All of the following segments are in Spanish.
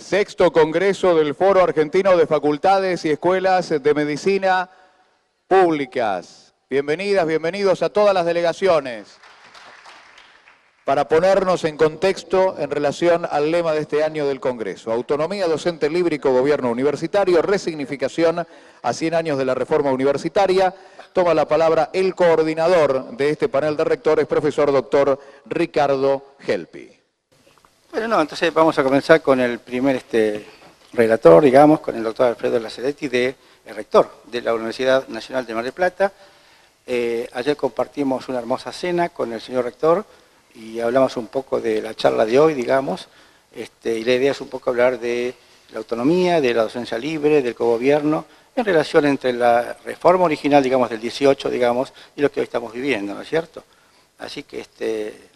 Sexto Congreso del Foro Argentino de Facultades y Escuelas de Medicina Públicas. Bienvenidas, bienvenidos a todas las delegaciones. Para ponernos en contexto en relación al lema de este año del Congreso: autonomía docente libre y cogobierno universitario, resignificación a 100 años de la reforma universitaria. Toma la palabra el coordinador de este panel de rectores, profesor doctor Ricardo Helpi. Bueno, entonces vamos a comenzar con el primer relator, digamos, con el doctor Alfredo Lazaretti, el rector de la Universidad Nacional de Mar del Plata. Ayer compartimos una hermosa cena con el señor rector y hablamos un poco de la charla de hoy, digamos, y la idea es un poco hablar de la autonomía, de la docencia libre, del cogobierno, en relación entre la reforma original, digamos, del 18, digamos, y lo que hoy estamos viviendo, ¿no es cierto? Así que,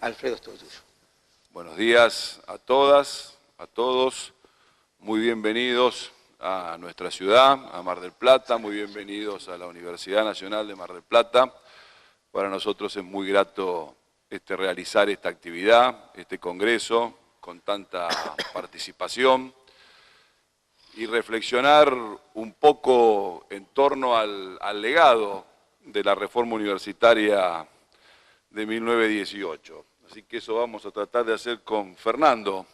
Alfredo, es todo tuyo. Buenos días a todas, a todos, muy bienvenidos a nuestra ciudad, a Mar del Plata, muy bienvenidos a la Universidad Nacional de Mar del Plata. Para nosotros es muy grato realizar esta actividad, este congreso, con tanta participación, y reflexionar un poco en torno al legado de la reforma universitaria de 1918. Así que eso vamos a tratar de hacer con Fernando.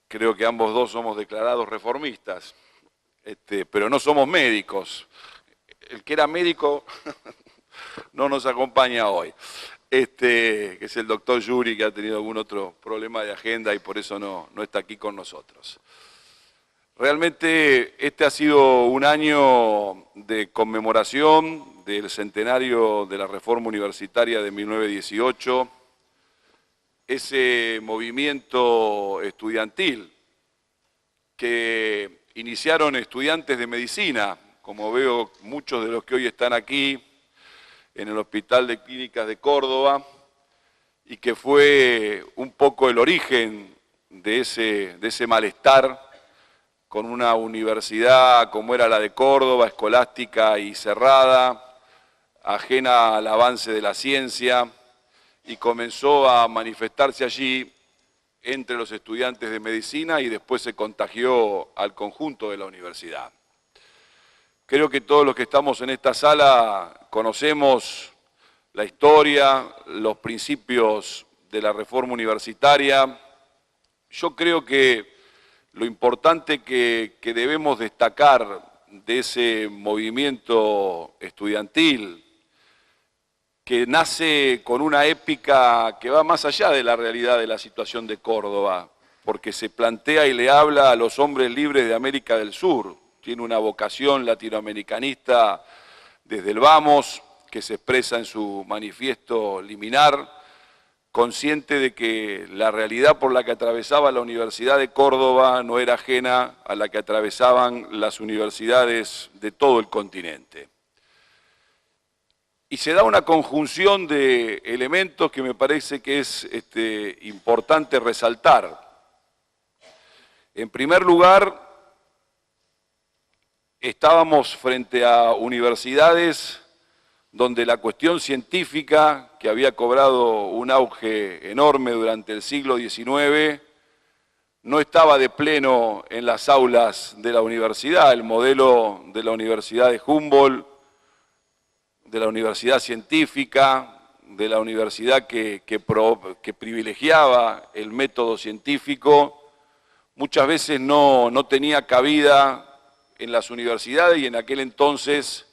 Creo que ambos dos somos declarados reformistas, pero no somos médicos. El que era médico no nos acompaña hoy, que es el doctor Yuri, que ha tenido algún otro problema de agenda y por eso no está aquí con nosotros. Realmente este ha sido un año de conmemoración del centenario de la reforma universitaria de 1918, ese movimiento estudiantil que iniciaron estudiantes de medicina, como veo muchos de los que hoy están aquí, en el Hospital de Clínicas de Córdoba, y que fue un poco el origen de ese malestar con una universidad como era la de Córdoba, escolástica y cerrada, ajena al avance de la ciencia, y comenzó a manifestarse allí entre los estudiantes de medicina y después se contagió al conjunto de la universidad. Creo que todos los que estamos en esta sala conocemos la historia, los principios de la reforma universitaria. Yo creo que lo importante que debemos destacar de ese movimiento estudiantil, que nace con una épica que va más allá de la realidad de la situación de Córdoba, porque se plantea y le habla a los hombres libres de América del Sur. Tiene una vocación latinoamericanista desde el vamos, que se expresa en su manifiesto liminar, consciente de que la realidad por la que atravesaba la Universidad de Córdoba no era ajena a la que atravesaban las universidades de todo el continente. Y se da una conjunción de elementos que me parece que es importante resaltar. En primer lugar, estábamos frente a universidades donde la cuestión científica, que había cobrado un auge enorme durante el siglo XIX, no estaba de pleno en las aulas de la universidad. El modelo de la Universidad de Humboldt, de la universidad científica, de la universidad que privilegiaba el método científico, muchas veces no tenía cabida en las universidades, y en aquel entonces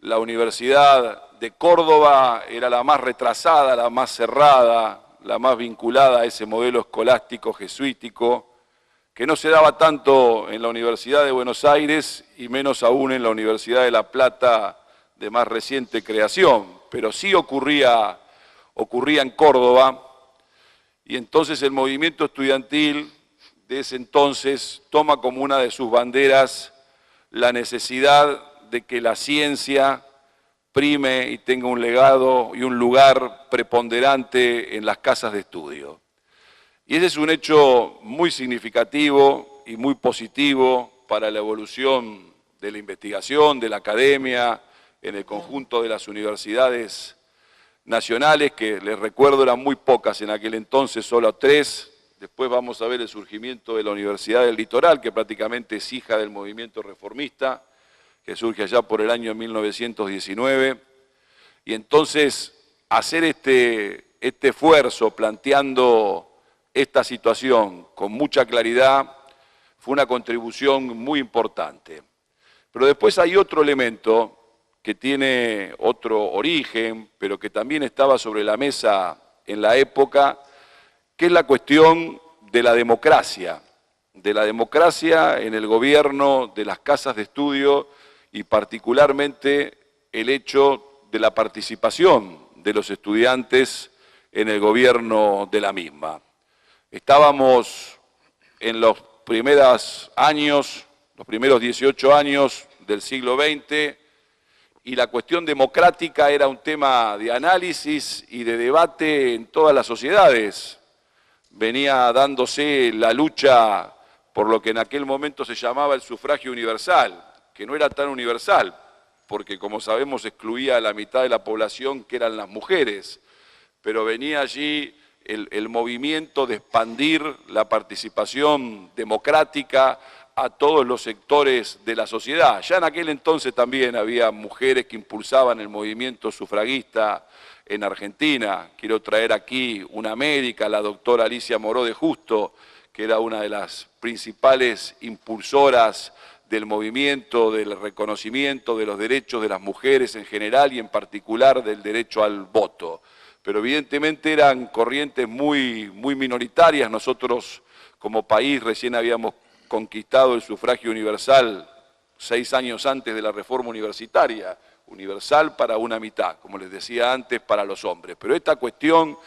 la Universidad de Córdoba era la más retrasada, la más cerrada, la más vinculada a ese modelo escolástico jesuítico, que no se daba tanto en la Universidad de Buenos Aires y menos aún en la Universidad de La Plata de más reciente creación, pero sí ocurría en Córdoba, y entonces el movimiento estudiantil de ese entonces toma como una de sus banderas la necesidad de que la ciencia prime y tenga un legado y un lugar preponderante en las casas de estudio. Y ese es un hecho muy significativo y muy positivo para la evolución de la investigación, de la academia, en el conjunto de las universidades nacionales, que les recuerdo eran muy pocas en aquel entonces, solo 3 Después vamos a ver el surgimiento de la Universidad del Litoral, que prácticamente es hija del movimiento reformista, que surge allá por el año 1919. Y entonces hacer este esfuerzo planteando esta situación con mucha claridad fue una contribución muy importante. Pero después hay otro elemento que tiene otro origen, pero que también estaba sobre la mesa en la época, que es la cuestión de la democracia en el gobierno de las casas de estudio y particularmente el hecho de la participación de los estudiantes en el gobierno de la misma. Estábamos en los primeros 18 años del siglo XX, y la cuestión democrática era un tema de análisis y de debate en todas las sociedades. Venía dándose la lucha por lo que en aquel momento se llamaba el sufragio universal, que no era tan universal, porque como sabemos excluía a la mitad de la población, que eran las mujeres, pero venía allí el movimiento de expandir la participación democrática a todos los sectores de la sociedad. Ya en aquel entonces también había mujeres que impulsaban el movimiento sufragista en Argentina. Quiero traer aquí una médica, la doctora Alicia Moró de Justo, que era una de las principales impulsoras del movimiento, del reconocimiento de los derechos de las mujeres en general y en particular del derecho al voto. Pero evidentemente eran corrientes muy minoritarias. Nosotros como país recién habíamos conquistado el sufragio universal 6 años antes de la reforma universitaria, universal para una mitad, como les decía antes, para los hombres. Pero esta cuestión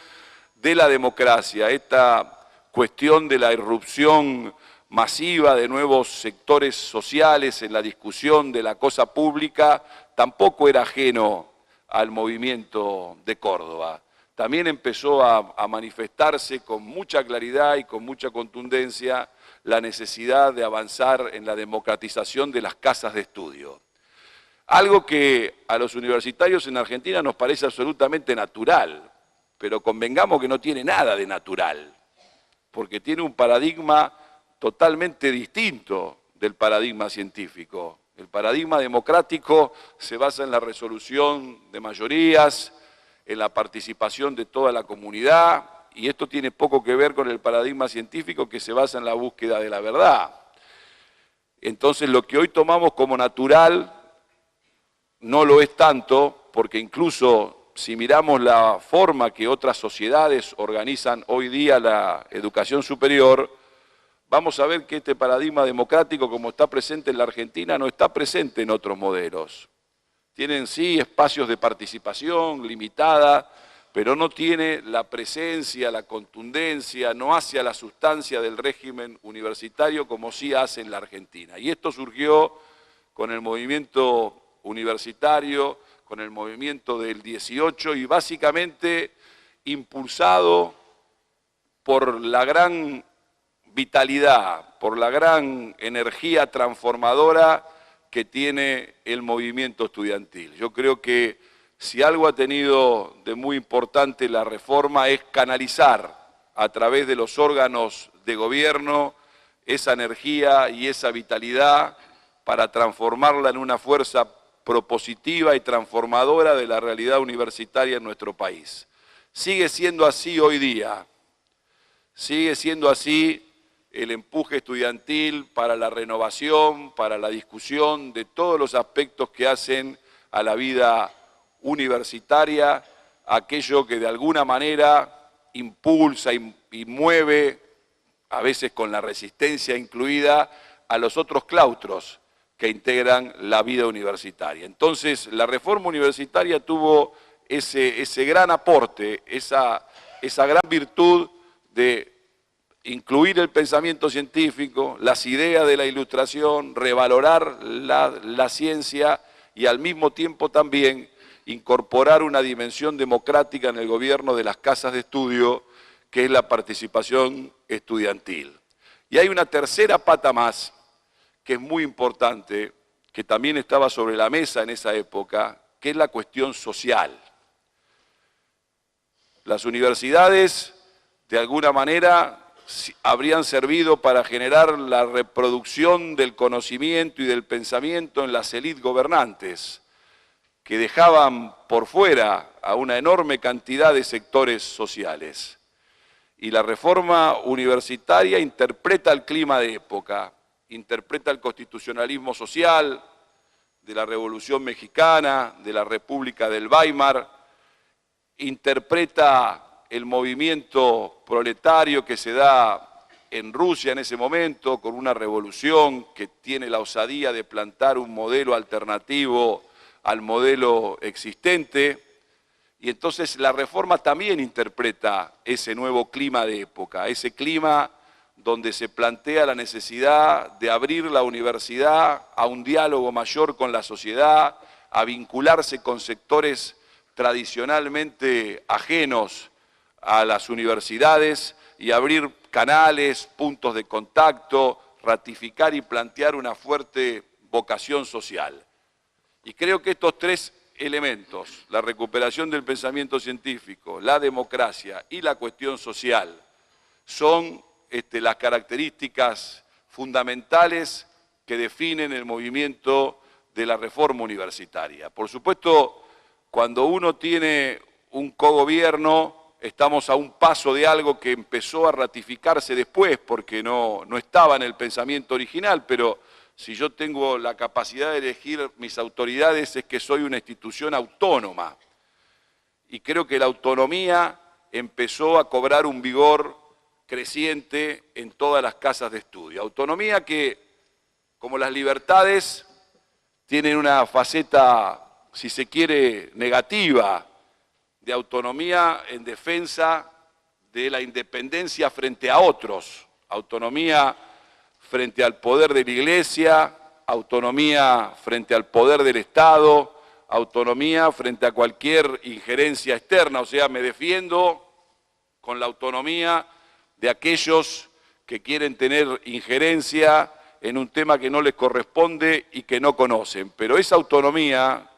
de la democracia, esta cuestión de la irrupción masiva de nuevos sectores sociales en la discusión de la cosa pública, tampoco era ajeno al movimiento de Córdoba. También empezó a manifestarse con mucha claridad y con mucha contundencia la necesidad de avanzar en la democratización de las casas de estudio. Algo que a los universitarios en Argentina nos parece absolutamente natural, pero convengamos que no tiene nada de natural, porque tiene un paradigma totalmente distinto del paradigma científico. El paradigma democrático se basa en la resolución de mayorías, en la participación de toda la comunidad, y esto tiene poco que ver con el paradigma científico que se basa en la búsqueda de la verdad. Entonces lo que hoy tomamos como natural no lo es tanto, porque incluso si miramos la forma que otras sociedades organizan hoy día la educación superior, vamos a ver que este paradigma democrático, como está presente en la Argentina, no está presente en otros modelos. Tienen sí espacios de participación limitada, pero no tiene la presencia, la contundencia, no hace a la sustancia del régimen universitario como sí hace en la Argentina. Y esto surgió con el movimiento universitario, con el movimiento del 18 y básicamente impulsado por la gran vitalidad, por la gran energía transformadora que tiene el movimiento estudiantil. Yo creo que si algo ha tenido de muy importante la reforma es canalizar a través de los órganos de gobierno esa energía y esa vitalidad para transformarla en una fuerza propositiva y transformadora de la realidad universitaria en nuestro país. Sigue siendo así hoy día, sigue siendo así el empuje estudiantil para la renovación, para la discusión de todos los aspectos que hacen a la vida universitaria, aquello que de alguna manera impulsa y mueve, a veces con la resistencia incluida, a los otros claustros que integran la vida universitaria. Entonces, la reforma universitaria tuvo ese gran aporte, esa gran virtud de incluir el pensamiento científico, las ideas de la ilustración, revalorar la ciencia y al mismo tiempo también incorporar una dimensión democrática en el gobierno de las casas de estudio, que es la participación estudiantil. Y hay una tercera pata más, que es muy importante, que también estaba sobre la mesa en esa época, que es la cuestión social. Las universidades, de alguna manera, habrían servido para generar la reproducción del conocimiento y del pensamiento en las élites gobernantes, que dejaban por fuera a una enorme cantidad de sectores sociales. Y la reforma universitaria interpreta el clima de época, interpreta el constitucionalismo social de la Revolución Mexicana, de la República del Weimar, interpreta el movimiento proletario que se da en Rusia en ese momento, con una revolución que tiene la osadía de plantar un modelo alternativo al modelo existente, y entonces la reforma también interpreta ese nuevo clima de época, ese clima donde se plantea la necesidad de abrir la universidad a un diálogo mayor con la sociedad, a vincularse con sectores tradicionalmente ajenos a las universidades y abrir canales, puntos de contacto, ratificar y plantear una fuerte vocación social. Y creo que estos tres elementos, la recuperación del pensamiento científico, la democracia y la cuestión social, son las características fundamentales que definen el movimiento de la reforma universitaria. Por supuesto, cuando uno tiene un cogobierno, estamos a un paso de algo que empezó a ratificarse después, porque no estaba en el pensamiento original, pero si yo tengo la capacidad de elegir mis autoridades es que soy una institución autónoma. Y creo que la autonomía empezó a cobrar un vigor creciente en todas las casas de estudio. Autonomía que, como las libertades, tienen una faceta, si se quiere, negativa, de autonomía en defensa de la independencia frente a otros, autonomía frente al poder de la Iglesia, autonomía frente al poder del Estado, autonomía frente a cualquier injerencia externa, o sea, me defiendo con la autonomía de aquellos que quieren tener injerencia en un tema que no les corresponde y que no conocen. Pero esa autonomía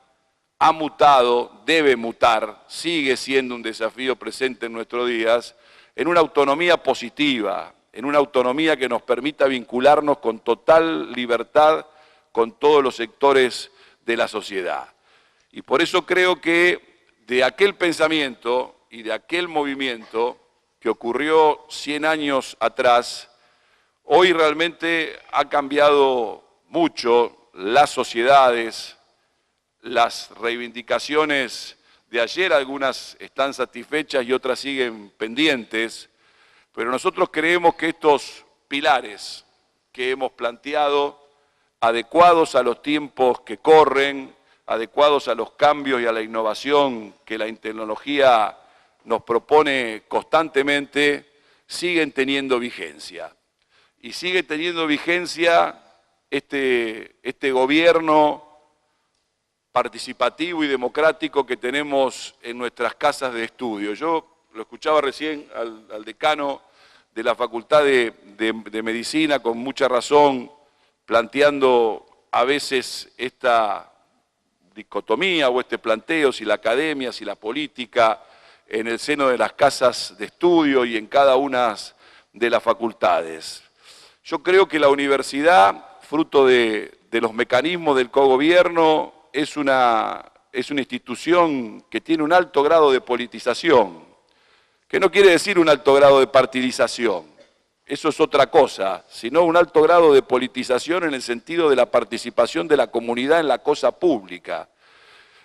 ha mutado, debe mutar, sigue siendo un desafío presente en nuestros días, en una autonomía positiva, en una autonomía que nos permita vincularnos con total libertad con todos los sectores de la sociedad. Y por eso creo que de aquel pensamiento y de aquel movimiento que ocurrió 100 años atrás, hoy realmente ha cambiado mucho las sociedades, las reivindicaciones de ayer, algunas están satisfechas y otras siguen pendientes, pero nosotros creemos que estos pilares que hemos planteado, adecuados a los tiempos que corren, adecuados a los cambios y a la innovación que la tecnología nos propone constantemente, siguen teniendo vigencia. Y sigue teniendo vigencia este gobierno participativo y democrático que tenemos en nuestras casas de estudio. Yo lo escuchaba recién al decano de la Facultad de Medicina, con mucha razón, planteando a veces esta dicotomía o este planteo, si la academia, si la política, en el seno de las casas de estudio y en cada una de las facultades. Yo creo que la universidad, fruto de los mecanismos del cogobierno, es una institución que tiene un alto grado de politización, que no quiere decir un alto grado de partidización, eso es otra cosa, sino un alto grado de politización en el sentido de la participación de la comunidad en la cosa pública.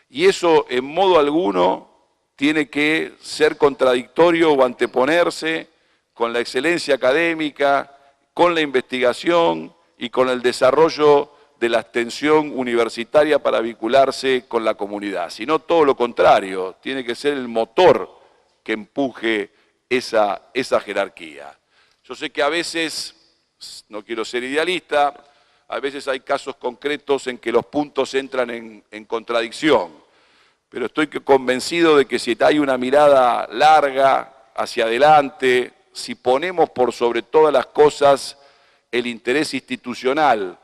Y eso en modo alguno tiene que ser contradictorio o anteponerse con la excelencia académica, con la investigación y con el desarrollo de la extensión universitaria para vincularse con la comunidad, sino todo lo contrario, tiene que ser el motor que empuje esa jerarquía. Yo sé que a veces, no quiero ser idealista, a veces hay casos concretos en que los puntos entran en contradicción, pero estoy convencido de que si hay una mirada larga hacia adelante, si ponemos por sobre todas las cosas el interés institucional,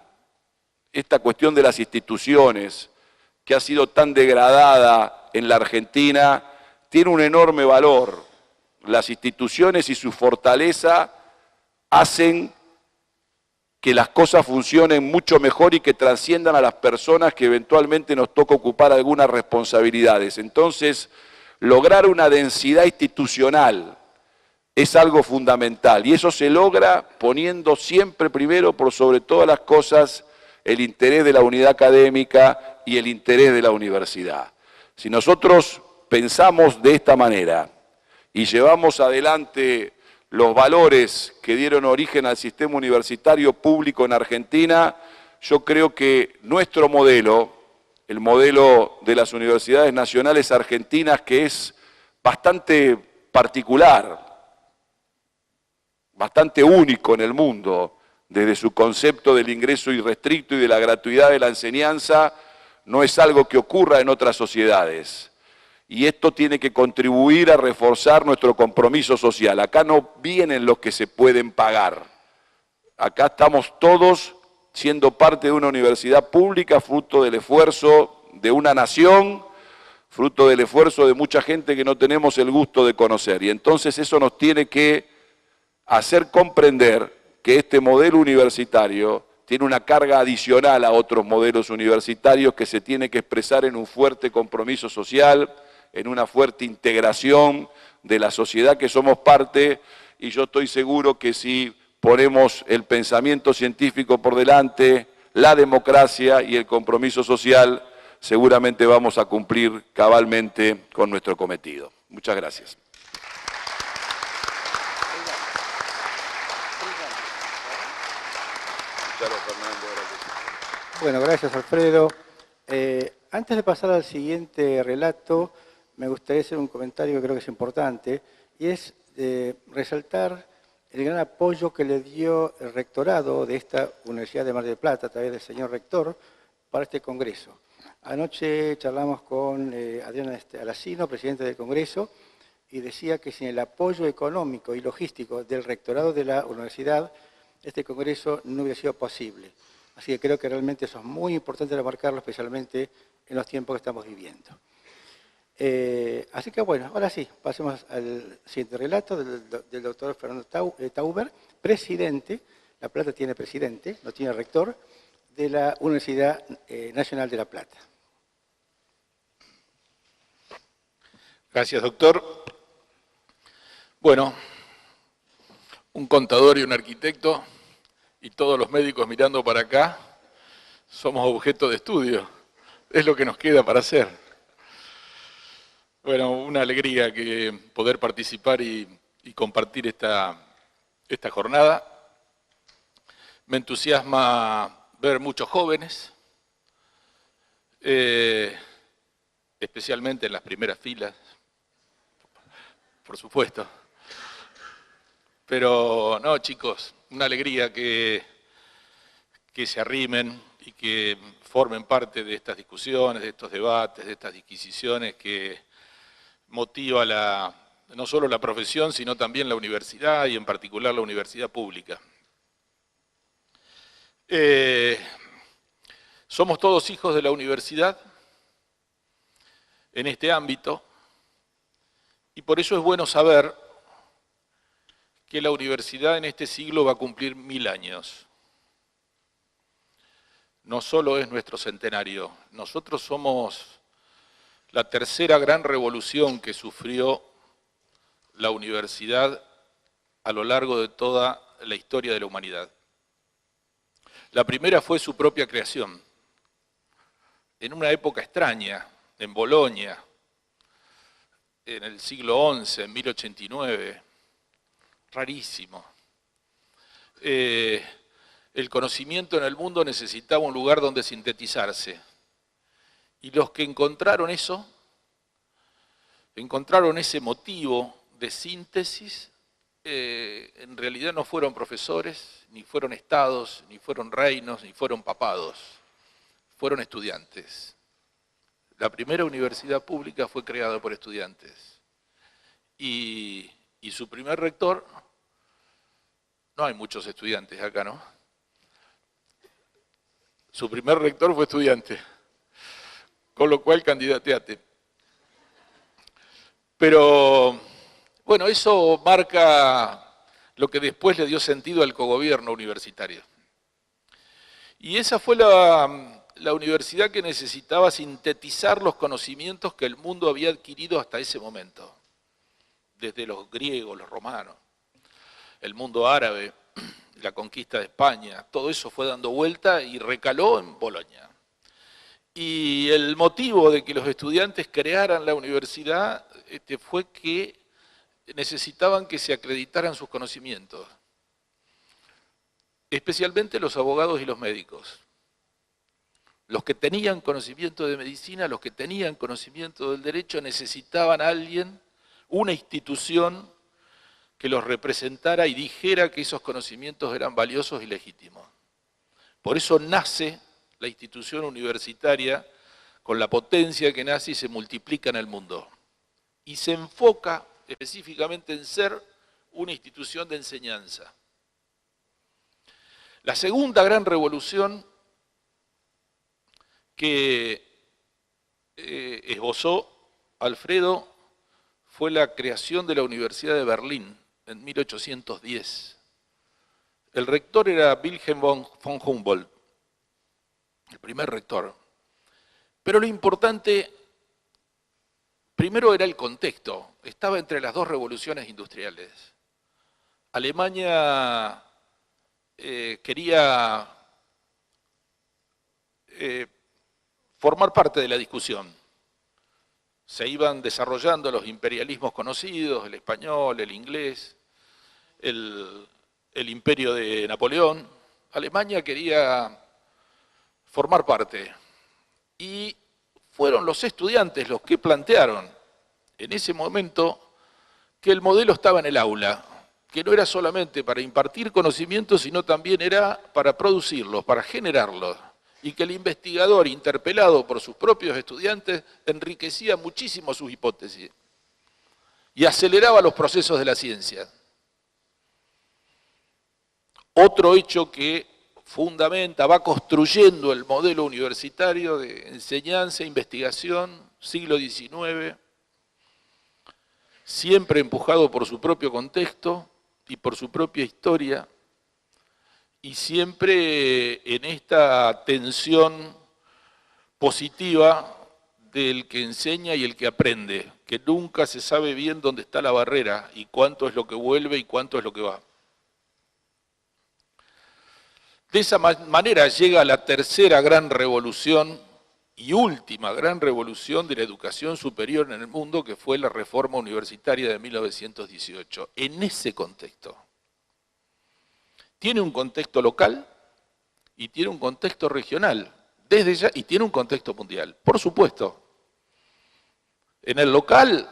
esta cuestión de las instituciones, que ha sido tan degradada en la Argentina, tiene un enorme valor. Las instituciones y su fortaleza hacen que las cosas funcionen mucho mejor y que trasciendan a las personas que eventualmente nos toca ocupar algunas responsabilidades. Entonces, lograr una densidad institucional es algo fundamental y eso se logra poniendo siempre primero por sobre todas las cosas el interés de la unidad académica y el interés de la universidad. Si nosotros pensamos de esta manera y llevamos adelante los valores que dieron origen al sistema universitario público en Argentina, yo creo que nuestro modelo, el modelo de las universidades nacionales argentinas, que es bastante particular, bastante único en el mundo, desde su concepto del ingreso irrestricto y de la gratuidad de la enseñanza, no es algo que ocurra en otras sociedades. Y esto tiene que contribuir a reforzar nuestro compromiso social. Acá no vienen los que se pueden pagar. Acá estamos todos siendo parte de una universidad pública, fruto del esfuerzo de una nación, fruto del esfuerzo de mucha gente que no tenemos el gusto de conocer. Y entonces eso nos tiene que hacer comprender que este modelo universitario tiene una carga adicional a otros modelos universitarios que se tiene que expresar en un fuerte compromiso social, en una fuerte integración de la sociedad que somos parte, y yo estoy seguro que si ponemos el pensamiento científico por delante, la democracia y el compromiso social, seguramente vamos a cumplir cabalmente con nuestro cometido. Muchas gracias. Bueno, gracias Alfredo. Antes de pasar al siguiente relato, me gustaría hacer un comentario que creo que es importante, y es resaltar el gran apoyo que le dio el rectorado de esta Universidad de Mar del Plata, a través del señor rector, para este congreso. Anoche charlamos con Adriana Alacino, presidente del congreso, y decía que sin el apoyo económico y logístico del rectorado de la universidad, este congreso no hubiera sido posible. Así que creo que realmente eso es muy importante remarcarlo, especialmente en los tiempos que estamos viviendo. Así que bueno, ahora sí, pasemos al siguiente relato del doctor Fernando Tauber, presidente, La Plata tiene presidente, no tiene rector, de la Universidad Nacional de La Plata. Gracias, doctor. Bueno, un contador y un arquitecto, y todos los médicos mirando para acá, somos objeto de estudio. Es lo que nos queda para hacer. Bueno, una alegría que poder participar y compartir esta jornada. Me entusiasma ver muchos jóvenes, especialmente en las primeras filas, por supuesto. Pero no, chicos, una alegría que se arrimen y que formen parte de estas discusiones, de estos debates, de estas disquisiciones que motiva no solo la profesión, sino también la universidad y en particular la universidad pública. Somos todos hijos de la universidad en este ámbito y por eso es bueno saber que la universidad en este siglo va a cumplir 1000 años. No solo es nuestro centenario, nosotros somos la tercera gran revolución que sufrió la universidad a lo largo de toda la historia de la humanidad. La primera fue su propia creación, en una época extraña, en Bolonia, en el siglo XI, en 1089, rarísimo. El conocimiento en el mundo necesitaba un lugar donde sintetizarse. Y los que encontraron eso, encontraron ese motivo de síntesis, en realidad no fueron profesores, ni fueron estados, ni fueron reinos, ni fueron papados, fueron estudiantes. La primera universidad pública fue creada por estudiantes. Y su primer rector, no hay muchos estudiantes acá, ¿no? Su primer rector fue estudiante, con lo cual candidateate. Pero, bueno, eso marca lo que después le dio sentido al cogobierno universitario. Y esa fue la universidad que necesitaba sintetizar los conocimientos que el mundo había adquirido hasta ese momento, desde los griegos, los romanos, el mundo árabe, la conquista de España, todo eso fue dando vuelta y recaló en Bolonia. Y el motivo de que los estudiantes crearan la universidad fue que necesitaban que se acreditaran sus conocimientos, especialmente los abogados y los médicos. Los que tenían conocimiento de medicina, los que tenían conocimiento del derecho, necesitaban a alguien, una institución que los representara y dijera que esos conocimientos eran valiosos y legítimos. Por eso nace la institución universitaria con la potencia que nace y se multiplica en el mundo. Y se enfoca específicamente en ser una institución de enseñanza. La segunda gran revolución que esbozó Alfredo fue la creación de la Universidad de Berlín en 1810. El rector era Wilhelm von Humboldt, el primer rector. Pero lo importante, primero era el contexto, estaba entre las dos revoluciones industriales. Alemania quería formar parte de la discusión. Se iban desarrollando los imperialismos conocidos, el español, el inglés, el imperio de Napoleón. Alemania quería formar parte. Y fueron los estudiantes los que plantearon en ese momento que el modelo estaba en el aula, que no era solamente para impartir conocimientos, sino también era para producirlos, para generarlos. Y que el investigador, interpelado por sus propios estudiantes, enriquecía muchísimo sus hipótesis y aceleraba los procesos de la ciencia. Otro hecho que fundamenta, va construyendo el modelo universitario de enseñanza e investigación, siglo XIX, siempre empujado por su propio contexto y por su propia historia, y siempre en esta tensión positiva del que enseña y el que aprende, que nunca se sabe bien dónde está la barrera y cuánto es lo que vuelve y cuánto es lo que va. De esa manera llega la tercera gran revolución y última gran revolución de la educación superior en el mundo, que fue la reforma universitaria de 1918. En ese contexto. Tiene un contexto local y tiene un contexto regional, desde ya, y tiene un contexto mundial, por supuesto. En el local,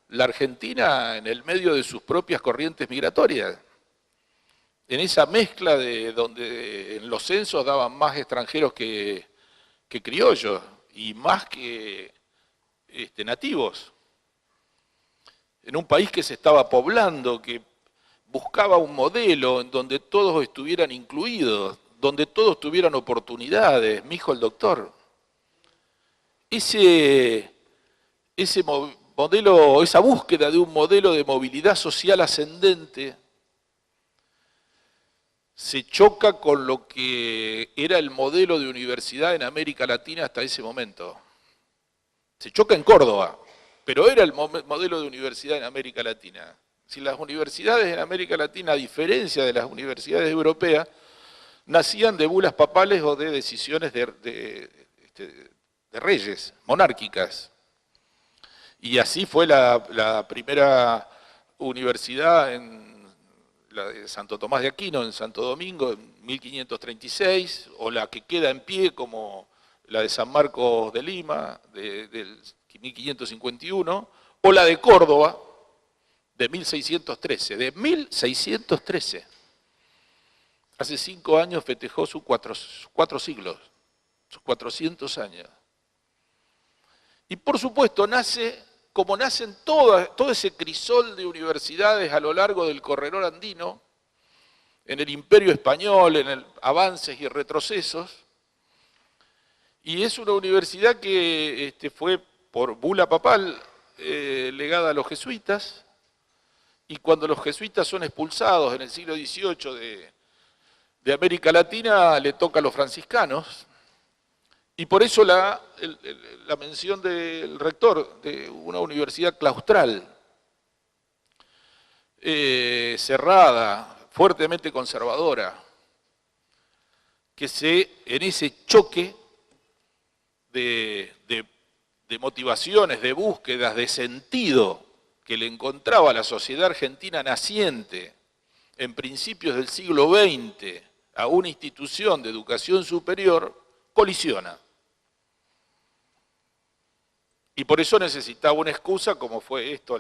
la Argentina en el medio de sus propias corrientes migratorias, en esa mezcla de donde en los censos daban más extranjeros que criollos y más que nativos. En un país que se estaba poblando, que buscaba un modelo en donde todos estuvieran incluidos, donde todos tuvieran oportunidades, mi hijo el doctor. Ese modelo, esa búsqueda de un modelo de movilidad social ascendente se choca con lo que era el modelo de universidad en América Latina hasta ese momento. Se choca en Córdoba, pero era el modelo de universidad en América Latina. Si las universidades en América Latina, a diferencia de las universidades europeas, nacían de bulas papales o de decisiones de reyes, monárquicas. Y así fue la primera universidad, la de Santo Tomás de Aquino, en Santo Domingo, en 1536, o la que queda en pie como la de San Marcos de Lima, del 1551, o la de Córdoba, de 1613, de 1613. Hace 5 años festejó sus cuatro siglos, sus 400 años. Y por supuesto nace, como nacen todo ese crisol de universidades a lo largo del corredor andino, en el Imperio Español, en el avances y retrocesos, y es una universidad que fue por bula papal legada a los jesuitas, y cuando los jesuitas son expulsados en el siglo XVIII de América Latina, le toca a los franciscanos, y por eso la mención del rector de una universidad claustral, cerrada, fuertemente conservadora, que en ese choque de motivaciones, de búsquedas, de sentido que le encontraba a la sociedad argentina naciente en principios del siglo XX a una institución de educación superior, colisiona. Y por eso necesitaba una excusa, como fue esto,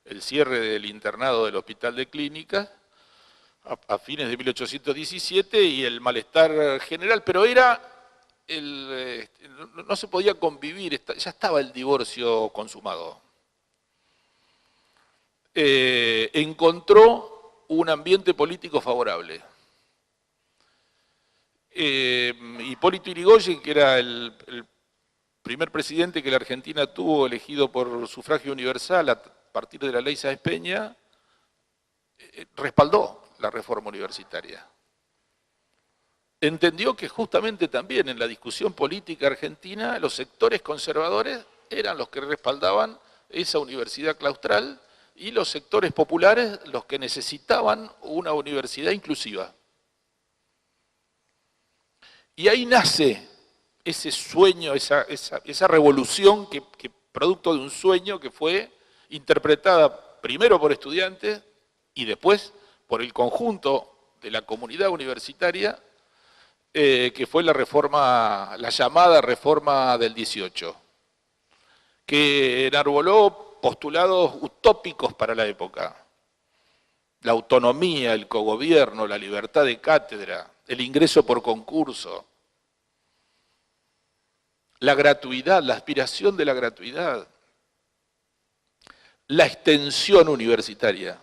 el cierre del internado del Hospital de Clínicas, a fines de 1817, y el malestar general, pero no se podía convivir, ya estaba el divorcio consumado. Encontró un ambiente político favorable. Hipólito Yrigoyen, que era el primer presidente que la Argentina tuvo elegido por sufragio universal a partir de la ley Sáenz Peña, respaldó la reforma universitaria. Entendió que justamente también en la discusión política argentina los sectores conservadores eran los que respaldaban esa universidad claustral y los sectores populares los que necesitaban una universidad inclusiva. Y ahí nace ese sueño, esa revolución que producto de un sueño que fue interpretada primero por estudiantes y después por el conjunto de la comunidad universitaria, que fue la llamada reforma del 18, que enarboló postulados utópicos para la época. La autonomía, el cogobierno, la libertad de cátedra, el ingreso por concurso, la gratuidad, la aspiración de la gratuidad, la extensión universitaria.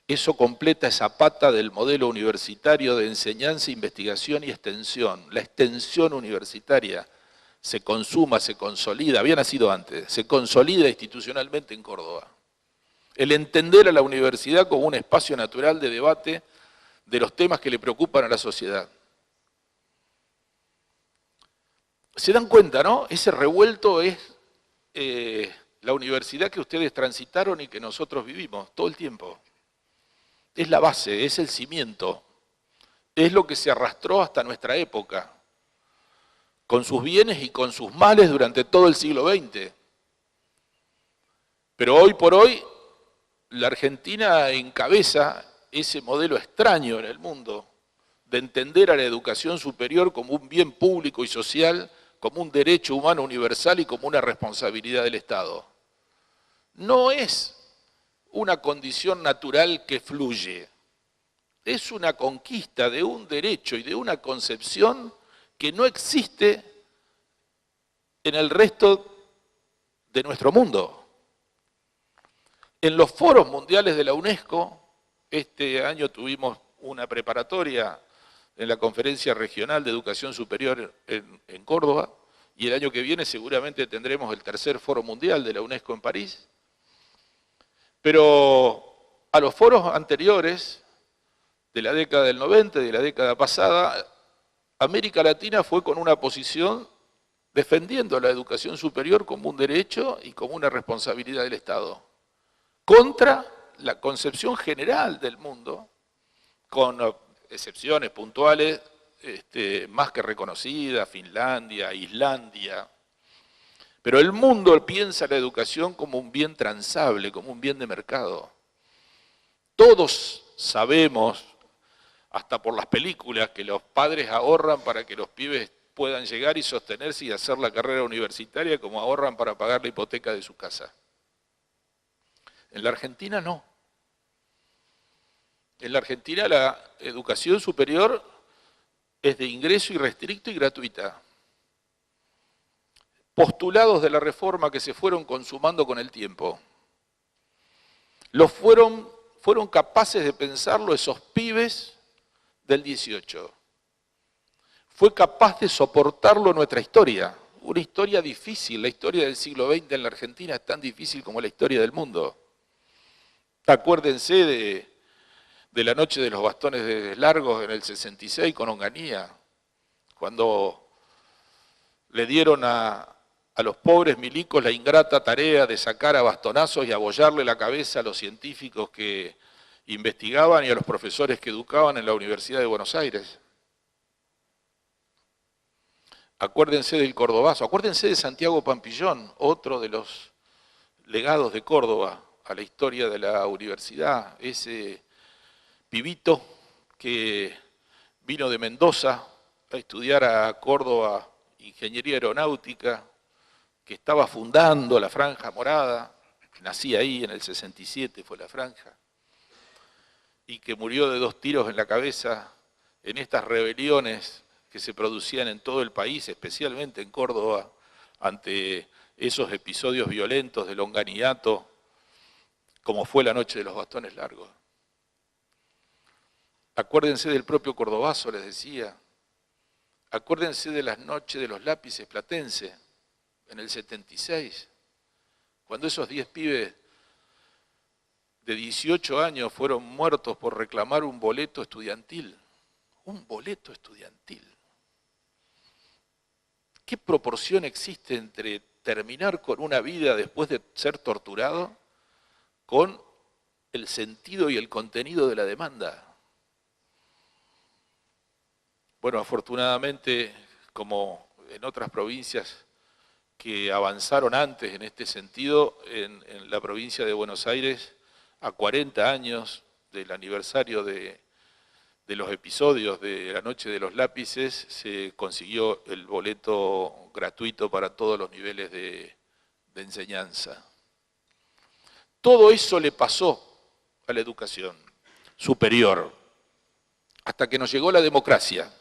Eso completa esa pata del modelo universitario de enseñanza, investigación y extensión. La extensión universitaria se consuma, se consolida, había nacido antes, se consolida institucionalmente en Córdoba. El entender a la universidad como un espacio natural de debate de los temas que le preocupan a la sociedad. ¿Se dan cuenta, no? Ese revuelto es la universidad que ustedes transitaron y que nosotros vivimos todo el tiempo. Es la base, es el cimiento, es lo que se arrastró hasta nuestra época, con sus bienes y con sus males durante todo el siglo XX. Pero hoy por hoy, la Argentina encabeza ese modelo extraño en el mundo de entender a la educación superior como un bien público y social, como un derecho humano universal y como una responsabilidad del Estado. No es una condición natural que fluye, es una conquista de un derecho y de una concepción que no existe en el resto de nuestro mundo. En los foros mundiales de la UNESCO, este año tuvimos una preparatoria en la Conferencia Regional de Educación Superior en Córdoba, y el año que viene seguramente tendremos el tercer foro mundial de la UNESCO en París. Pero a los foros anteriores, de la década del 90, de la década pasada, América Latina fue con una posición defendiendo la educación superior como un derecho y como una responsabilidad del Estado, contra la concepción general del mundo, con excepciones puntuales más que reconocidas, Finlandia, Islandia. Pero el mundo piensa la educación como un bien transable, como un bien de mercado. Todos sabemos, hasta por las películas, que los padres ahorran para que los pibes puedan llegar y sostenerse y hacer la carrera universitaria como ahorran para pagar la hipoteca de su casa. En la Argentina no. En la Argentina la educación superior es de ingreso irrestricto y gratuita. Postulados de la reforma que se fueron consumando con el tiempo. Fueron capaces de pensarlo esos pibes del 18. Fue capaz de soportarlo nuestra historia, una historia difícil. La historia del siglo XX en la Argentina es tan difícil como la historia del mundo. Acuérdense de la noche de los bastones largos en el 66 con Onganía, cuando le dieron a los pobres milicos la ingrata tarea de sacar a bastonazos y abollarle la cabeza a los científicos que investigaban y a los profesores que educaban en la Universidad de Buenos Aires. Acuérdense del Cordobazo, acuérdense de Santiago Pampillón, otro de los legados de Córdoba a la historia de la universidad, ese pibito que vino de Mendoza a estudiar a Córdoba Ingeniería Aeronáutica, que estaba fundando la Franja Morada, nací ahí en el 67, fue la franja, y que murió de 2 tiros en la cabeza en estas rebeliones que se producían en todo el país, especialmente en Córdoba, ante esos episodios violentos del onganiato, como fue la noche de los bastones largos. Acuérdense del propio Cordobazo, les decía. Acuérdense de las noches de los lápices platense, en el 76, cuando esos 10 pibes de 18 años fueron muertos por reclamar un boleto estudiantil. Un boleto estudiantil. ¿Qué proporción existe entre terminar con una vida después de ser torturado con el sentido y el contenido de la demanda? Bueno, afortunadamente, como en otras provincias que avanzaron antes en este sentido, en la provincia de Buenos Aires, a 40 años del aniversario de los episodios de la Noche de los Lápices, se consiguió el boleto gratuito para todos los niveles de enseñanza. Todo eso le pasó a la educación superior, hasta que nos llegó la democracia.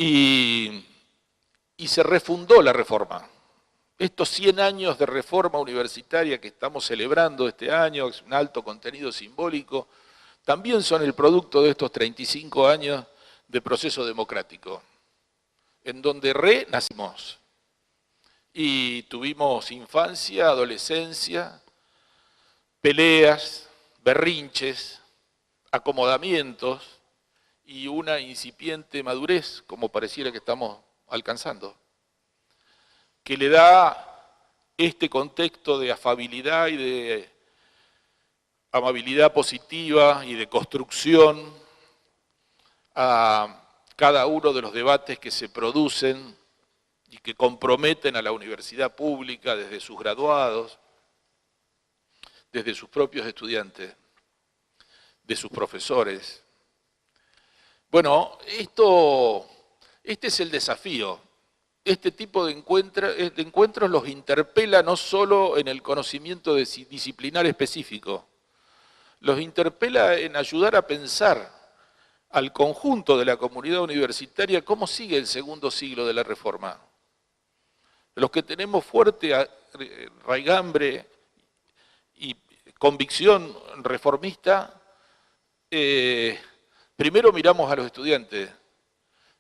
Y se refundó la reforma. Estos 100 años de reforma universitaria que estamos celebrando este año, es un alto contenido simbólico, también son el producto de estos 35 años de proceso democrático, en donde renacimos y tuvimos infancia, adolescencia, peleas, berrinches, acomodamientos y una incipiente madurez, como pareciera que estamos alcanzando, que le da este contexto de afabilidad y de amabilidad positiva y de construcción a cada uno de los debates que se producen y que comprometen a la universidad pública desde sus graduados, desde sus propios estudiantes, de sus profesores. Bueno, este es el desafío. Este tipo de encuentros los interpela no solo en el conocimiento disciplinar específico, los interpela en ayudar a pensar al conjunto de la comunidad universitaria cómo sigue el segundo siglo de la Reforma. Los que tenemos fuerte raigambre y convicción reformista, primero miramos a los estudiantes.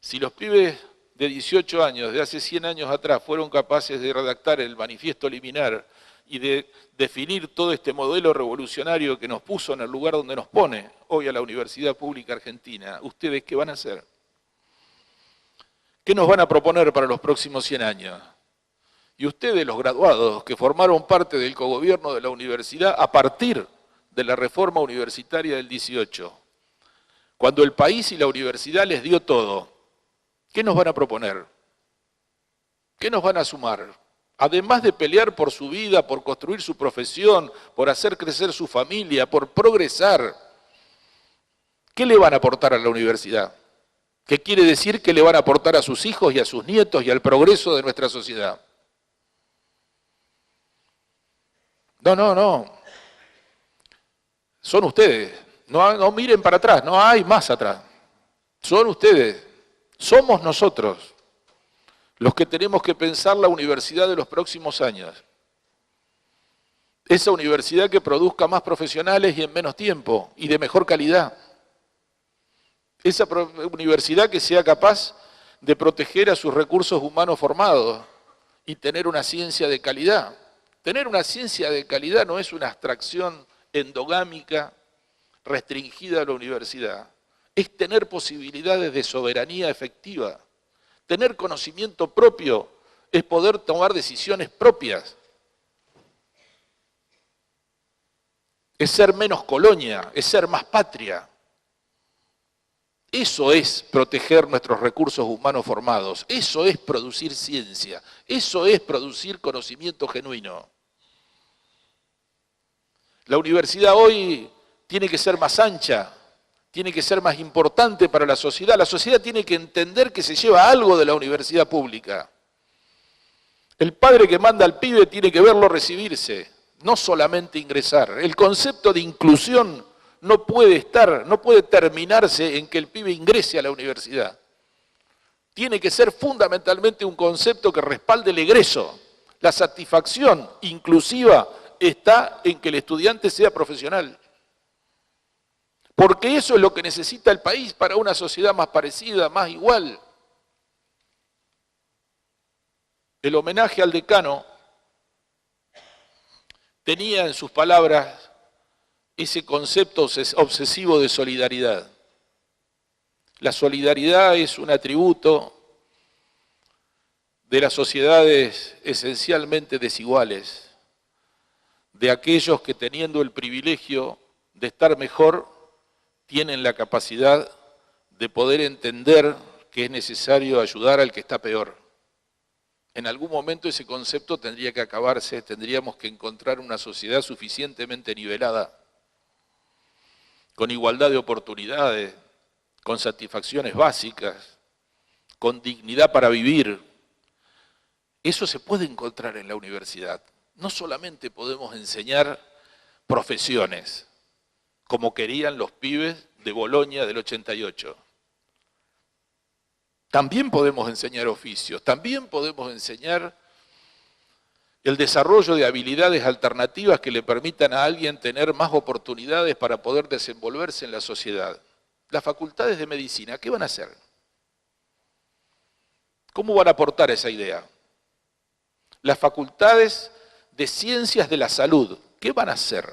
Si los pibes de 18 años, de hace 100 años atrás, fueron capaces de redactar el manifiesto liminar y de definir todo este modelo revolucionario que nos puso en el lugar donde nos pone hoy a la Universidad Pública Argentina, ¿ustedes qué van a hacer? ¿Qué nos van a proponer para los próximos 100 años? Y ustedes, los graduados, que formaron parte del cogobierno de la universidad a partir de la reforma universitaria del 18, cuando el país y la universidad les dio todo, ¿qué nos van a proponer? ¿Qué nos van a sumar? Además de pelear por su vida, por construir su profesión, por hacer crecer su familia, por progresar, ¿qué le van a aportar a la universidad? ¿Qué quiere decir que le van a aportar a sus hijos y a sus nietos y al progreso de nuestra sociedad? No. Son ustedes. No miren para atrás, no hay más atrás. Son ustedes. Somos nosotros los que tenemos que pensar la universidad de los próximos años. Esa universidad que produzca más profesionales y en menos tiempo y de mejor calidad. Esa universidad que sea capaz de proteger a sus recursos humanos formados y tener una ciencia de calidad Tener una ciencia de calidad no es una abstracción endogámica restringida a la universidad. Es tener posibilidades de soberanía efectiva. Tener conocimiento propio es poder tomar decisiones propias. Es ser menos colonia, es ser más patria. Eso es proteger nuestros recursos humanos formados, eso es producir ciencia, eso es producir conocimiento genuino. La universidad hoy tiene que ser más ancha, tiene que ser más importante para la sociedad tiene que entender que se lleva algo de la universidad pública. El padre que manda al pibe tiene que verlo recibirse, no solamente ingresar. El concepto de inclusión no puede terminarse en que el pibe ingrese a la universidad. Tiene que ser fundamentalmente un concepto que respalde el egreso. La satisfacción inclusiva está en que el estudiante sea profesional. Porque eso es lo que necesita el país para una sociedad más parecida, más igual. El homenaje al decano tenía en sus palabras ese concepto obsesivo de solidaridad. La solidaridad es un atributo de las sociedades esencialmente desiguales, de aquellos que teniendo el privilegio de estar mejor, tienen la capacidad de poder entender que es necesario ayudar al que está peor. En algún momento ese concepto tendría que acabarse, tendríamos que encontrar una sociedad suficientemente nivelada, con igualdad de oportunidades, con satisfacciones básicas, con dignidad para vivir. Eso se puede encontrar en la universidad. No solamente podemos enseñar profesiones, como querían los pibes de Bolonia del 88. También podemos enseñar oficios, también podemos enseñar el desarrollo de habilidades alternativas que le permitan a alguien tener más oportunidades para poder desenvolverse en la sociedad. Las facultades de medicina, ¿qué van a hacer? ¿Cómo van a aportar esa idea? Las facultades de ciencias de la salud, ¿qué van a hacer?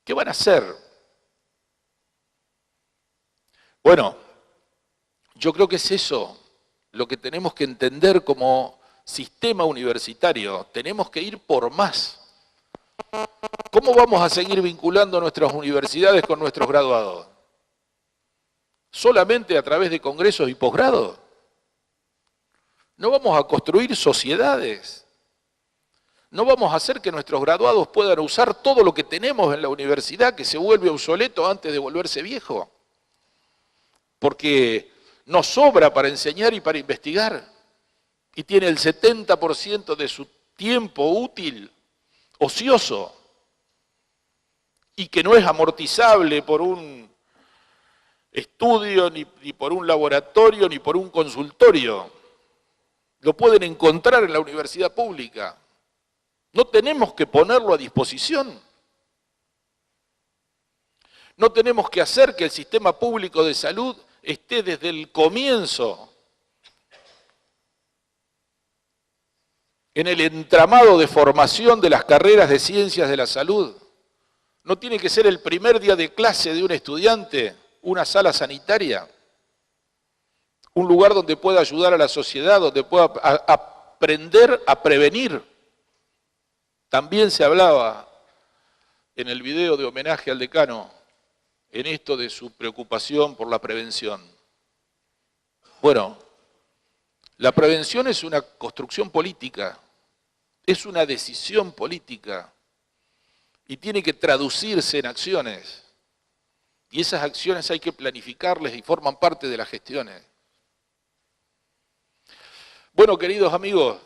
¿Qué van a hacer? Bueno, yo creo que es eso lo que tenemos que entender como sistema universitario. Tenemos que ir por más. ¿Cómo vamos a seguir vinculando nuestras universidades con nuestros graduados? ¿Solamente a través de congresos y posgrados? ¿No vamos a construir sociedades? ¿No vamos a hacer que nuestros graduados puedan usar todo lo que tenemos en la universidad que se vuelve obsoleto antes de volverse viejo? Porque nos sobra para enseñar y para investigar. Y tiene el 70% de su tiempo útil ocioso. Y que no es amortizable por un estudio, ni por un laboratorio, ni por un consultorio. Lo pueden encontrar en la universidad pública. No tenemos que ponerlo a disposición. No tenemos que hacer que el sistema público de salud esté desde el comienzo en el entramado de formación de las carreras de ciencias de la salud. No tiene que ser el primer día de clase de un estudiante una sala sanitaria, un lugar donde pueda ayudar a la sociedad, donde pueda aprender a prevenir. También se hablaba en el video de homenaje al decano en esto de su preocupación por la prevención. Bueno, la prevención es una construcción política, es una decisión política y tiene que traducirse en acciones. Y esas acciones hay que planificarlas y forman parte de las gestiones. Bueno, queridos amigos,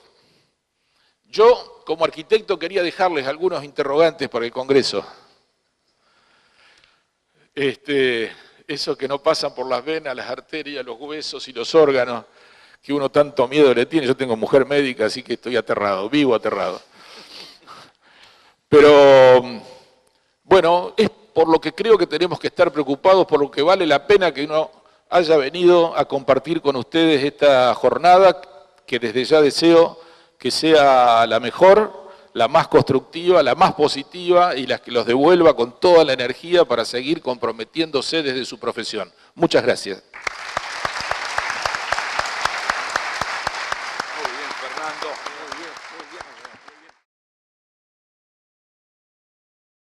yo como arquitecto quería dejarles algunos interrogantes para el Congreso. Eso que no pasan por las venas, las arterias, los huesos y los órganos, que uno tanto miedo le tiene. Yo tengo mujer médica, así que estoy aterrado, vivo aterrado. Pero, bueno, es por lo que creo que tenemos que estar preocupados, por lo que vale la pena que uno haya venido a compartir con ustedes esta jornada, que desde ya deseo que sea la mejor, la más constructiva, la más positiva y la que los devuelva con toda la energía para seguir comprometiéndose desde su profesión. Muchas gracias. Muy bien, Fernando. Muy bien, muy bien.